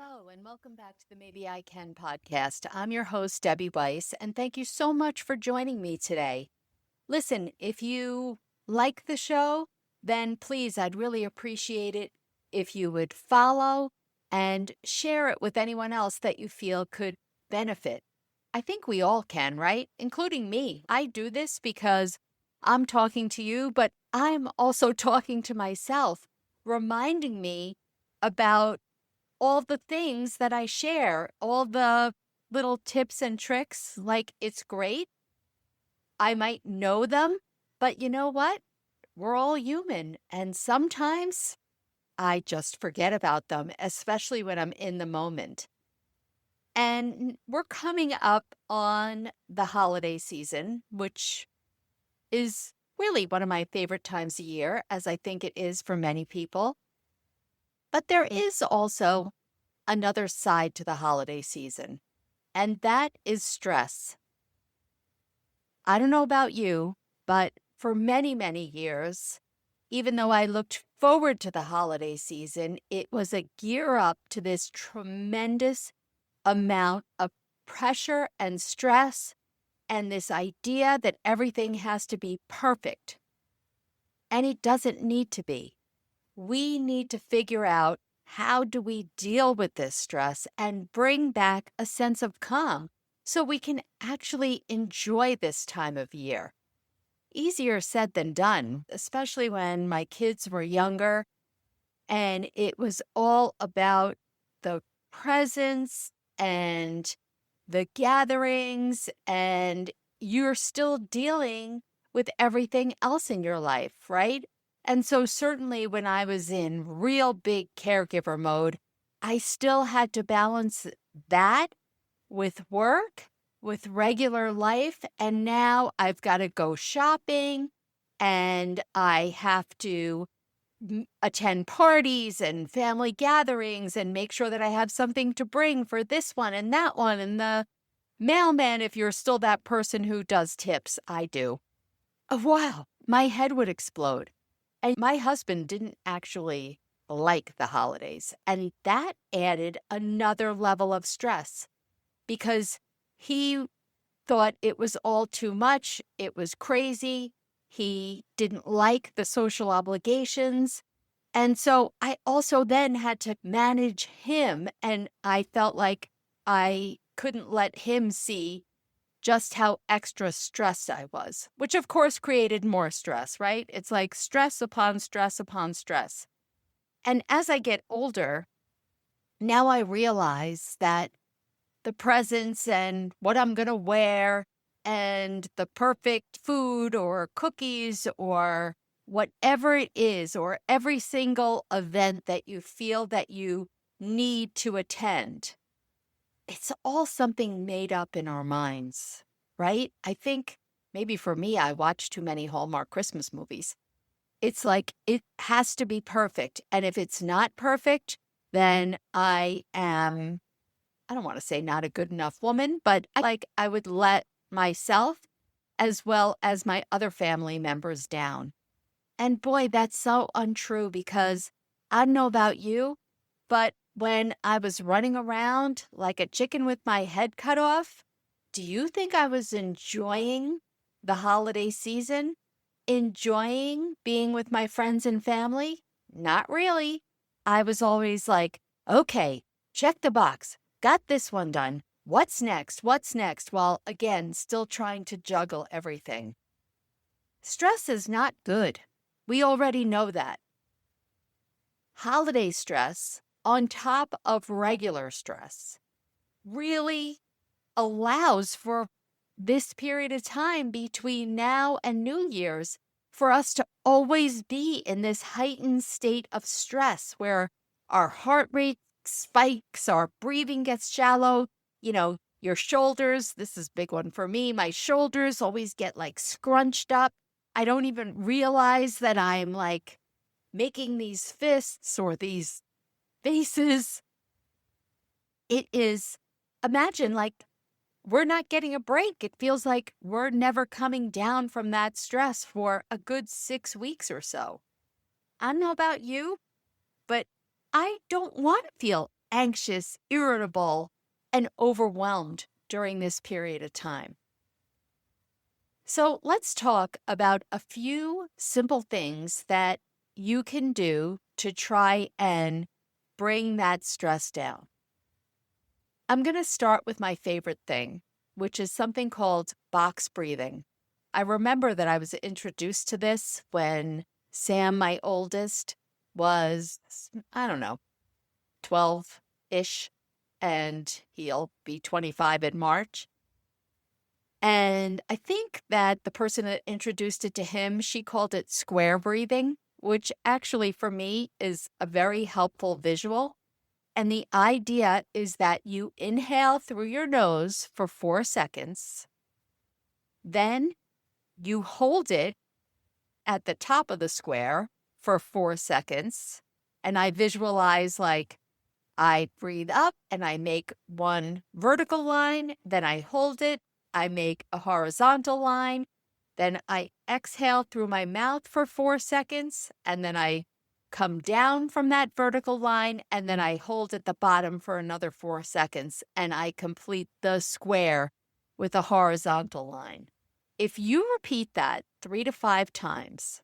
Hello, and welcome back to the Maybe I Can podcast. I'm your host, Debbie Weiss, and thank you so much for joining me today. Listen, if you like the show, then please, I'd really appreciate it if you would follow and share it with anyone else that you feel could benefit. I think we all can, right? Including me. I do this because I'm talking to you, but I'm also talking to myself, reminding me about all the things that I share, all the little tips and tricks. Like, it's great. I might know them, but you know what? We're all human. And sometimes I just forget about them, especially when I'm in the moment. And we're coming up on the holiday season, which is really one of my favorite times of year, as I think it is for many people. But there is also another side to the holiday season, and that is stress. I don't know about you, but for many, many years, even though I looked forward to the holiday season, it was a gear up to this tremendous amount of pressure and stress, and this idea that everything has to be perfect. And it doesn't need to be. We need to figure out, how do we deal with this stress and bring back a sense of calm so we can actually enjoy this time of year? Easier said than done, especially when my kids were younger and it was all about the presents and the gatherings, and you're still dealing with everything else in your life, right? And so, certainly, when I was in real big caregiver mode, I still had to balance that with work, with regular life. And now I've got to go shopping and I have to attend parties and family gatherings and make sure that I have something to bring for this one and that one. And the mailman, if you're still that person who does tips, I do. Oh, wow, my head would explode. And my husband didn't actually like the holidays. And that added another level of stress because he thought it was all too much. It was crazy. He didn't like the social obligations. And so I also then had to manage him. And I felt like I couldn't let him see just how extra stressed I was, which of course created more stress, right? It's like stress upon stress upon stress. And as I get older, now I realize that the presents and what I'm going to wear and the perfect food or cookies or whatever it is, or every single event that you feel that you need to attend, it's all something made up in our minds, right? I think maybe for me, I watch too many Hallmark Christmas movies. It's like it has to be perfect. And if it's not perfect, then I am, I don't want to say not a good enough woman, but I would let myself as well as my other family members down. And boy, that's so untrue because I don't know about you, but when I was running around like a chicken with my head cut off, do you think I was enjoying the holiday season? Enjoying being with my friends and family? Not really. I was always like, okay, check the box. Got this one done. What's next? What's next? While again, still trying to juggle everything. Stress is not good. We already know that. Holiday stress on top of regular stress really allows for this period of time between now and New Year's for us to always be in this heightened state of stress where our heart rate spikes, our breathing gets shallow. Your shoulders, this is a big one for me. My shoulders always get like scrunched up. I don't even realize that I'm like making these fists or these faces. It is, imagine like we're not getting a break. It feels like we're never coming down from that stress for a good 6 weeks or so. I don't know about you, but I don't want to feel anxious, irritable, and overwhelmed during this period of time. So let's talk about a few simple things that you can do to try and bring that stress down. I'm going to start with my favorite thing, which is something called box breathing. I remember that I was introduced to this when Sam, my oldest, was, I don't know, 12-ish, and he'll be 25 in March. And I think that the person that introduced it to him, she called it square breathing, which actually for me is a very helpful visual. And the idea is that you inhale through your nose for 4 seconds, then you hold it at the top of the square for 4 seconds. And I visualize like I breathe up and I make one vertical line, then I hold it, I make a horizontal line, then I exhale through my mouth for 4 seconds, and then I come down from that vertical line, and then I hold at the bottom for another 4 seconds, and I complete the square with a horizontal line. If you repeat that 3 to 5 times,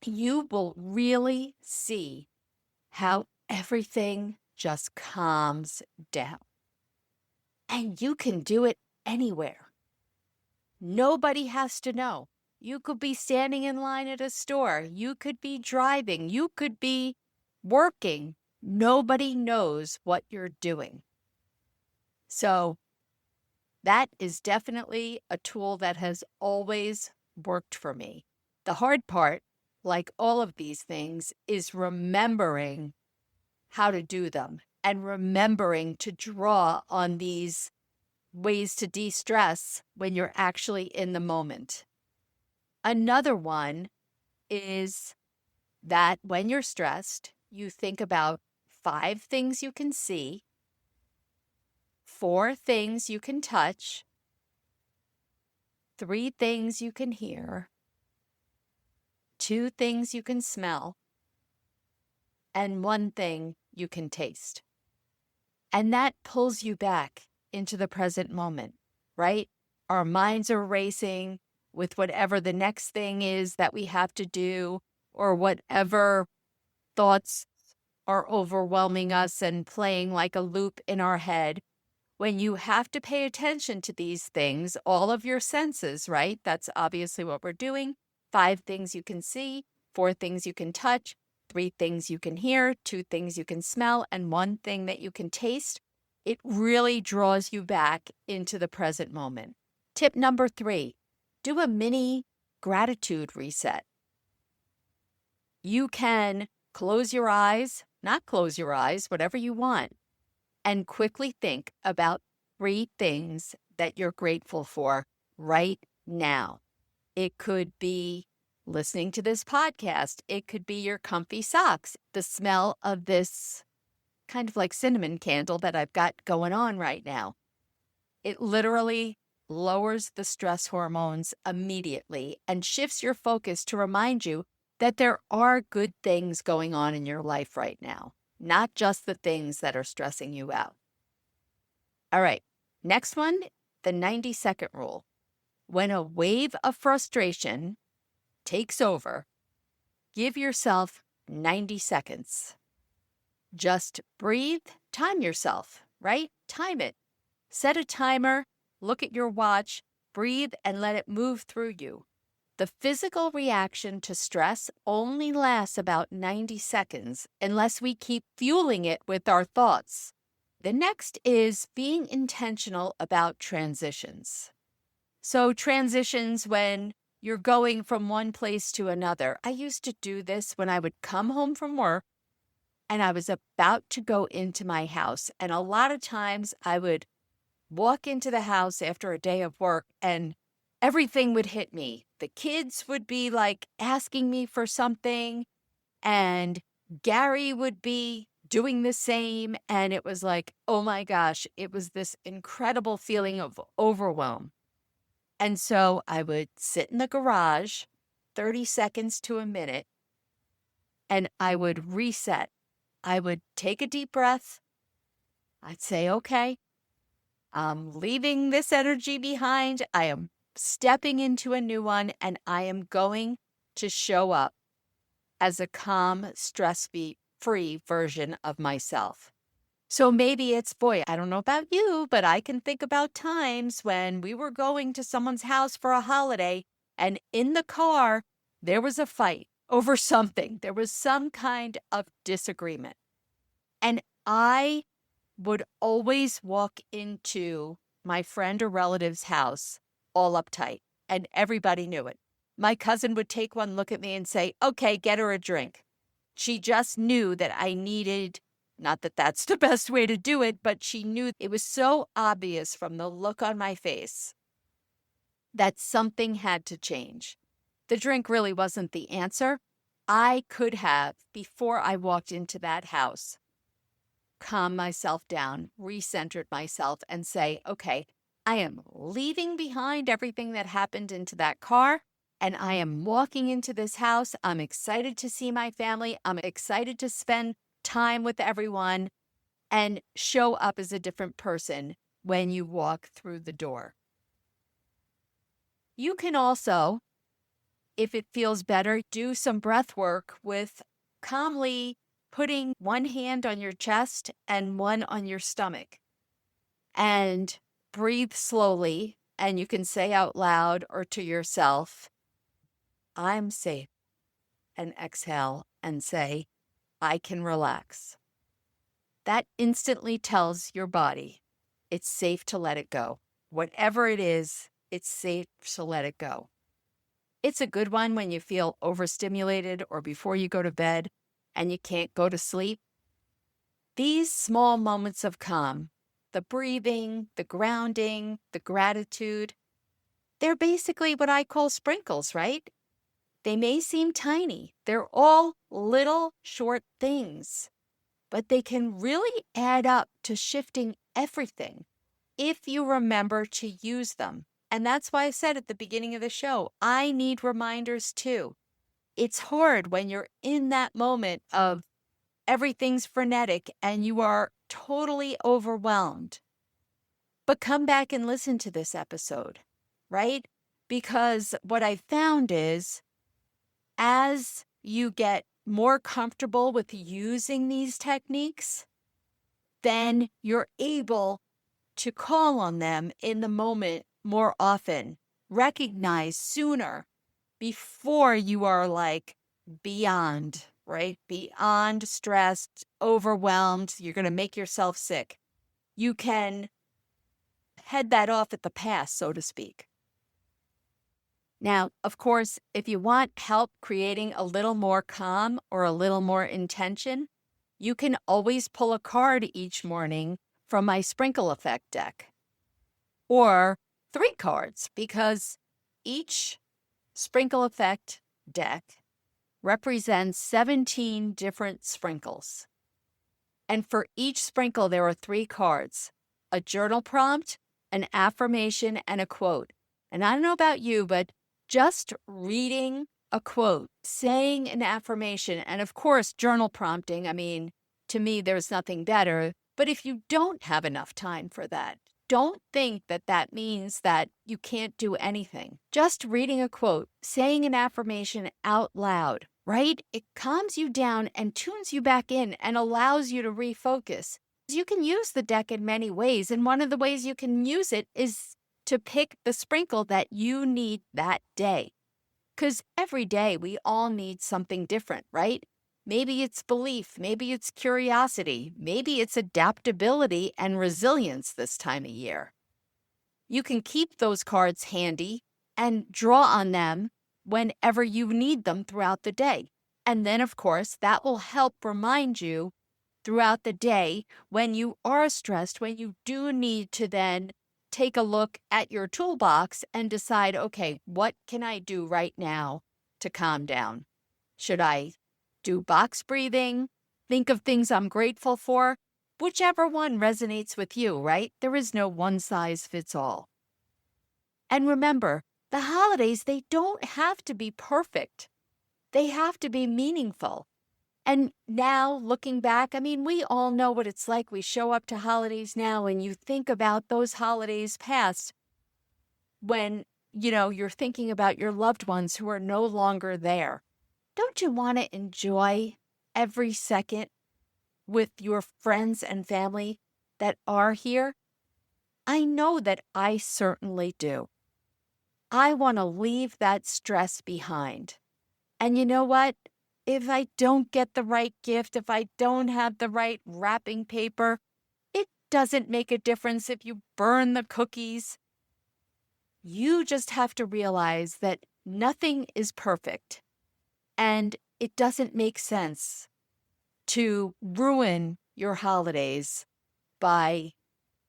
you will really see how everything just calms down. And you can do it anywhere. Nobody has to know. You could be standing in line at a store. You could be driving. You could be working. Nobody knows what you're doing. So that is definitely a tool that has always worked for me. The hard part, like all of these things, is remembering how to do them and remembering to draw on these ways to de-stress when you're actually in the moment. Another one is that when you're stressed, you think about 5 things you can see, 4 things you can touch, 3 things you can hear, 2 things you can smell, and 1 thing you can taste. And that pulls you back into the present moment, right? Our minds are racing with whatever the next thing is that we have to do, or whatever thoughts are overwhelming us and playing like a loop in our head. When you have to pay attention to these things, all of your senses, right? That's obviously what we're doing. 5 things you can see, 4 things you can touch, 3 things you can hear, 2 things you can smell, and 1 thing that you can taste. It really draws you back into the present moment. Tip number 3, do a mini gratitude reset. You can close your eyes, not close your eyes, whatever you want, and quickly think about 3 things that you're grateful for right now. It could be listening to this podcast. It could be your comfy socks, the smell of this kind of like cinnamon candle that I've got going on right now. It literally lowers the stress hormones immediately and shifts your focus to remind you that there are good things going on in your life right now, not just the things that are stressing you out. All right, next one, the 90-second rule. When a wave of frustration takes over, give yourself 90 seconds. Just breathe, time yourself, right? Time it. Set a timer, look at your watch, breathe, and let it move through you. The physical reaction to stress only lasts about 90 seconds unless we keep fueling it with our thoughts. The next is being intentional about transitions. So transitions when you're going from one place to another. I used to do this when I would come home from work and I was about to go into my house. And a lot of times I would walk into the house after a day of work and everything would hit me. The kids would be like asking me for something, and Gary would be doing the same. And it was like, oh my gosh, it was this incredible feeling of overwhelm. And so I would sit in the garage 30 seconds to a minute, and I would reset. I would take a deep breath, I'd say, okay, I'm leaving this energy behind. I am stepping into a new one, and I am going to show up as a calm, stress-free version of myself. So maybe it's, boy, I don't know about you, but I can think about times when we were going to someone's house for a holiday, and in the car, there was a fight over something. There was some kind of disagreement. And I would always walk into my friend or relative's house all uptight, and everybody knew it. My cousin would take one look at me and say, okay, get her a drink. She just knew that I needed, not that that's the best way to do it, but she knew it was so obvious from the look on my face that something had to change. The drink really wasn't the answer. I could have, before I walked into that house, calm myself down, recentered myself, and say, okay, I am leaving behind everything that happened into that car, and I am walking into this house. I'm excited to see my family. I'm excited to spend time with everyone and show up as a different person when you walk through the door. You can also, if it feels better, do some breath work with calmly putting one hand on your chest and one on your stomach. And breathe slowly, and you can say out loud or to yourself, I'm safe. And exhale and say, I can relax. That instantly tells your body it's safe to let it go. Whatever it is, it's safe to let it go. It's a good one when you feel overstimulated or before you go to bed and you can't go to sleep. These small moments of calm, the breathing, the grounding, the gratitude, they're basically what I call sprinkles, right? They may seem tiny. They're all little short things, but they can really add up to shifting everything if you remember to use them. And that's why I said at the beginning of the show, I need reminders too. It's hard when you're in that moment of everything's frenetic and you are totally overwhelmed. But come back and listen to this episode, right? Because what I found is as you get more comfortable with using these techniques, then you're able to call on them in the moment more often, recognize sooner before you are like beyond, right? Beyond stressed, overwhelmed. You're going to make yourself sick. You can head that off at the pass, so to speak. Now, of course, if you want help creating a little more calm or a little more intention, you can always pull a card each morning from my sprinkle effect deck. Or 3 cards, because each sprinkle effect deck represents 17 different sprinkles. And for each sprinkle, there are 3 cards, a journal prompt, an affirmation, and a quote. And I don't know about you, but just reading a quote, saying an affirmation, and of course, journal prompting, I mean, to me, there's nothing better. But if you don't have enough time for that, don't think that that means that you can't do anything. Just reading a quote, saying an affirmation out loud, right? It calms you down and tunes you back in and allows you to refocus. You can use the deck in many ways, and one of the ways you can use it is to pick the sprinkle that you need that day. Because every day we all need something different, right? Maybe it's belief, maybe it's curiosity, maybe it's adaptability and resilience this time of year. You can keep those cards handy and draw on them whenever you need them throughout the day. And then, of course, that will help remind you throughout the day when you are stressed, when you do need to then take a look at your toolbox and decide, okay, what can I do right now to calm down? Should I do box breathing? Think of things I'm grateful for? Whichever one resonates with you, right? There is no one size fits all. And remember, the holidays, they don't have to be perfect. They have to be meaningful. And now looking back, I mean, we all know what it's like. We show up to holidays now and you think about those holidays past when, you're thinking about your loved ones who are no longer there. Don't you want to enjoy every second with your friends and family that are here? I know that I certainly do. I want to leave that stress behind. And you know what? If I don't get the right gift, if I don't have the right wrapping paper, it doesn't make a difference if you burn the cookies. You just have to realize that nothing is perfect, and it doesn't make sense to ruin your holidays by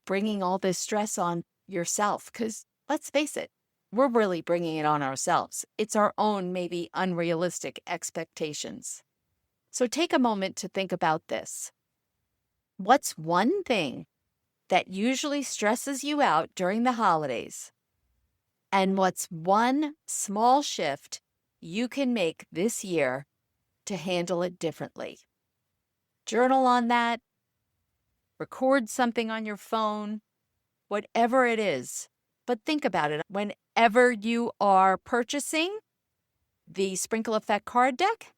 bringing all this stress on yourself. Because let's face it, we're really bringing it on ourselves. It's our own, maybe unrealistic expectations. So take a moment to think about this. What's one thing that usually stresses you out during the holidays? And what's one small shift you can make this year to handle it differently? Journal on that, record something on your phone, whatever it is. But think about it. Whenever you are purchasing the Sprinkle Effect card deck,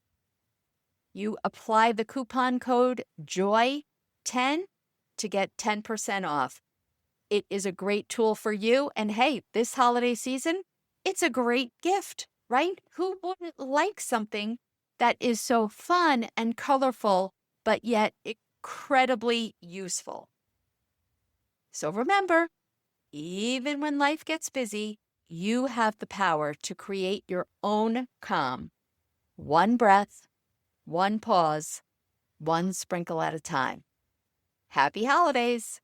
you apply the coupon code JOY10 to get 10% off. It is a great tool for you. And hey, this holiday season, it's a great gift, right? Who wouldn't like something that is so fun and colorful, but yet incredibly useful? So remember, even when life gets busy, you have the power to create your own calm. One breath, one pause, one sprinkle at a time. Happy holidays!